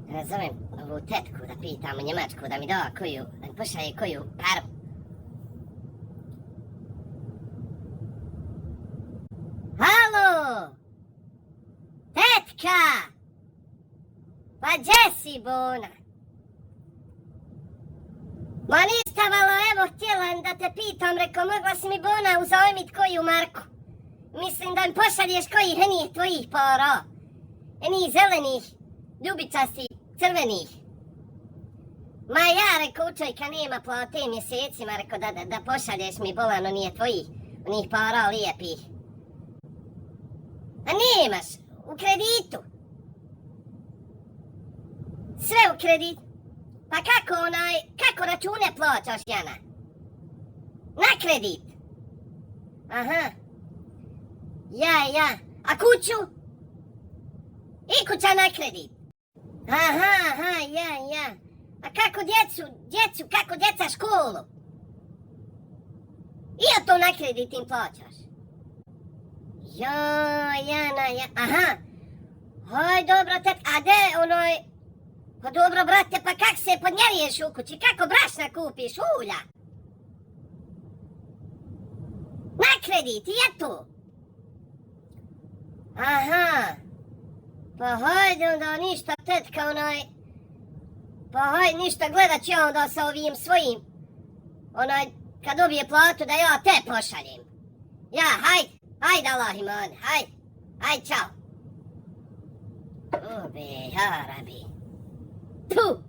Zovem ovu tetku da pitam u Njemačku da mi da koju, da mi pošalje koju paru. Halo! Tetka! Pa gdje si, Bona? Ma ništa, malo, evo, htjela da te pitam, reko, mogla si mi, Bona, uzajmit koju marku? Mislim da mi pošalješ kojih enih tvojih para. Enih zelenih, ljubičastih, crvenih. Ma ja, reko, učojka nema plate mjesecima, reko, da pošalješ mi, bolan, nije tvojih, onih para lijepih. A nemaš, u kreditu. Sve u kreditu. Pa kako račune plaćaš, Jana? Na kredit. Aha. Ja. A kuću? I kuća na kredit. Aha, ja. A kako kako djeca školu? I to na kredit im plaćaš? Jana, aha. Hoj, dobro, a de, pa dobro, brate, pa kak se podnjeriješ u kući? Kako brašna kupiš? Ulja? Na kredit, je tu? Aha. Pa hajde onda ništa, tetka, pa hajde ništa, gledat ću onda sa ovim svojim, kad dobije platu da ja te pošaljem. Ja, hajde Allah iman, hajde, čao. Ube, Arabi. Puh!